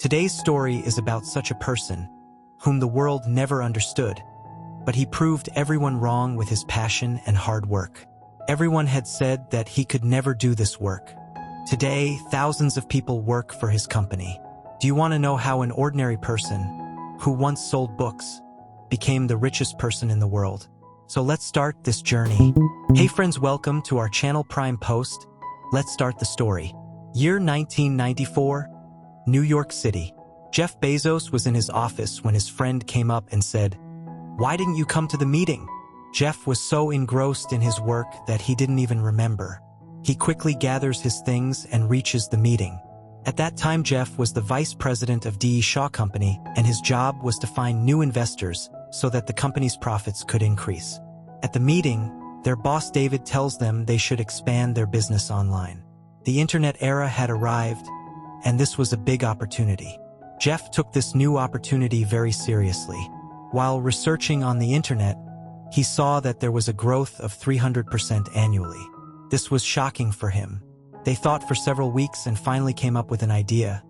Today's story is about such a person, whom the world never understood, but he proved everyone wrong with his passion and hard work. Everyone had said that he could never do this work. Today, thousands of people work for his company. Do you want to know how an ordinary person, who once sold books, became the richest person in the world? So let's start this journey. Hey friends, welcome to our channel Prime Post. Let's start the story. Year 1994, New York City. Jeff Bezos was in his office when his friend came up and said, "Why didn't you come to the meeting?" Jeff was so engrossed in his work that he didn't even remember. He quickly gathers his things and reaches the meeting. At that time, Jeff was the vice president of D.E. Shaw Company, and his job was to find new investors so that the company's profits could increase. At the meeting, their boss David tells them they should expand their business online. The internet era had arrived, and this was a big opportunity. Jeff took this new opportunity very seriously. While researching on the internet, he saw that there was a growth of 300% annually. This was shocking for him. They thought for several weeks and finally came up with an idea.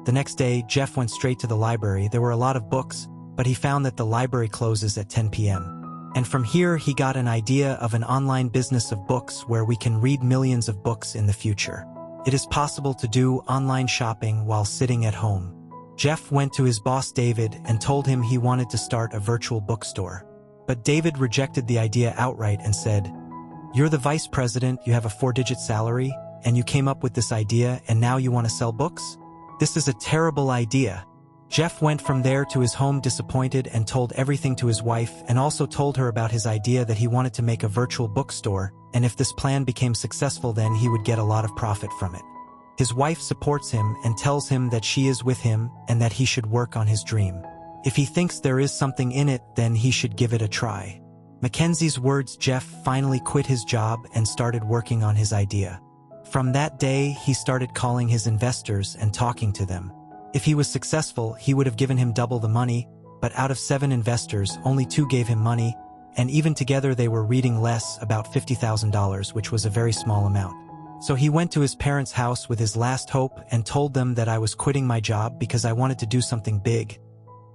The next day, Jeff went straight to the library. There were a lot of books, but he found that the library closes at 10 p.m. And from here, he got an idea of an online business of books where we can read millions of books in the future. It is possible to do online shopping while sitting at home. Jeff went to his boss David and told him he wanted to start a virtual bookstore. But David rejected the idea outright and said, "You're the vice president, you have a 4-digit salary, and you came up with this idea and now you want to sell books? This is a terrible idea." Jeff went from there to his home disappointed and told everything to his wife, and also told her about his idea that he wanted to make a virtual bookstore, and if this plan became successful then he would get a lot of profit from it. His wife supports him and tells him that she is with him and that he should work on his dream. If he thinks there is something in it, then he should give it a try. Mackenzie's words, Jeff finally quit his job and started working on his idea. From that day, he started calling his investors and talking to them. If he was successful, he would have given him double the money, but out of 7 investors, only 2 gave him money, and even together they were reading less, about $50,000, which was a very small amount. So he went to his parents' house with his last hope and told them that I was quitting my job because I wanted to do something big.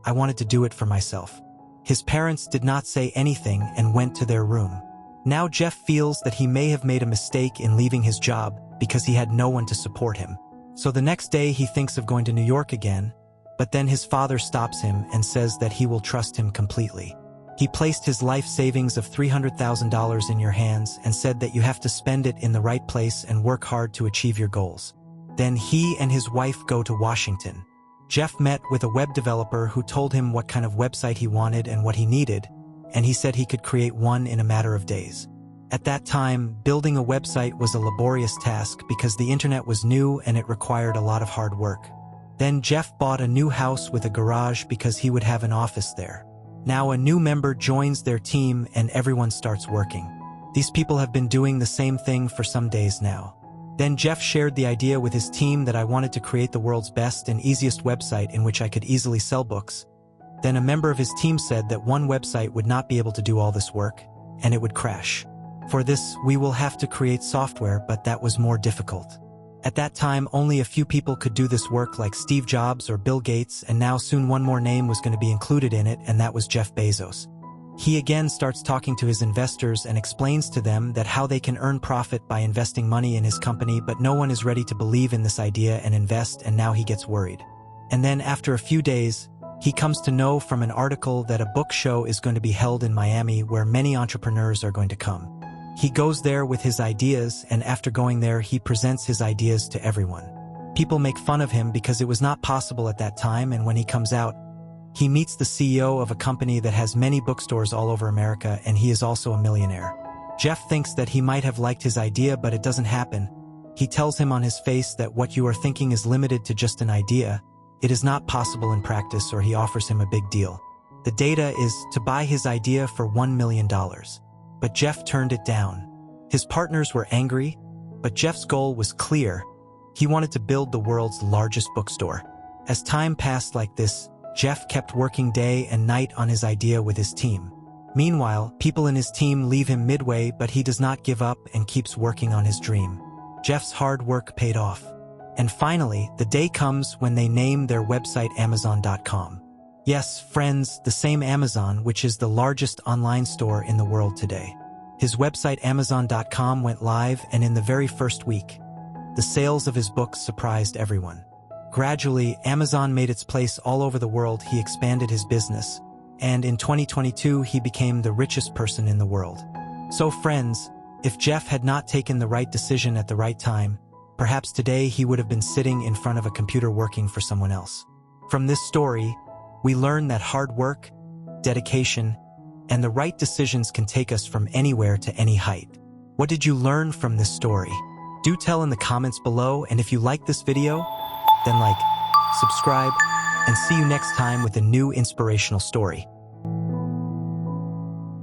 I wanted to do it for myself. His parents did not say anything and went to their room. Now Jeff feels that he may have made a mistake in leaving his job because he had no one to support him. So the next day he thinks of going to New York again, but then his father stops him and says that he will trust him completely. He placed his life savings of $300,000 in your hands and said that you have to spend it in the right place and work hard to achieve your goals. Then he and his wife go to Washington. Jeff met with a web developer who told him what kind of website he wanted and what he needed, and he said he could create one in a matter of days. At that time, building a website was a laborious task because the internet was new and it required a lot of hard work. Then Jeff bought a new house with a garage because he would have an office there. Now a new member joins their team and everyone starts working. These people have been doing the same thing for some days now. Then Jeff shared the idea with his team that I wanted to create the world's best and easiest website in which I could easily sell books. Then a member of his team said that one website would not be able to do all this work, and it would crash. For this, we will have to create software, but that was more difficult. At that time, only a few people could do this work like Steve Jobs or Bill Gates, and now soon one more name was going to be included in it, and that was Jeff Bezos. He again starts talking to his investors and explains to them that how they can earn profit by investing money in his company, but no one is ready to believe in this idea and invest, and now he gets worried. And then after a few days, he comes to know from an article that a book show is going to be held in Miami where many entrepreneurs are going to come. He goes there with his ideas, and after going there, he presents his ideas to everyone. People make fun of him because it was not possible at that time, and when he comes out, he meets the CEO of a company that has many bookstores all over America, and he is also a millionaire. Jeff thinks that he might have liked his idea, but it doesn't happen. He tells him on his face that what you are thinking is limited to just an idea. It is not possible in practice, or he offers him a big deal. The data is to buy his idea for $1 million. But Jeff turned it down. His partners were angry, but Jeff's goal was clear. He wanted to build the world's largest bookstore. As time passed like this, Jeff kept working day and night on his idea with his team. Meanwhile, people in his team leave him midway, but he does not give up and keeps working on his dream. Jeff's hard work paid off. And finally, the day comes when they name their website Amazon.com. Yes, friends, the same Amazon, which is the largest online store in the world today. His website Amazon.com went live, and in the very first week, the sales of his books surprised everyone. Gradually, Amazon made its place all over the world. He expanded his business, and in 2022, he became the richest person in the world. So friends, if Jeff had not taken the right decision at the right time, perhaps today he would have been sitting in front of a computer working for someone else. From this story, we learn that hard work, dedication, and the right decisions can take us from anywhere to any height. What did you learn from this story? Do tell in the comments below, and if you like this video, then like, subscribe, and see you next time with a new inspirational story.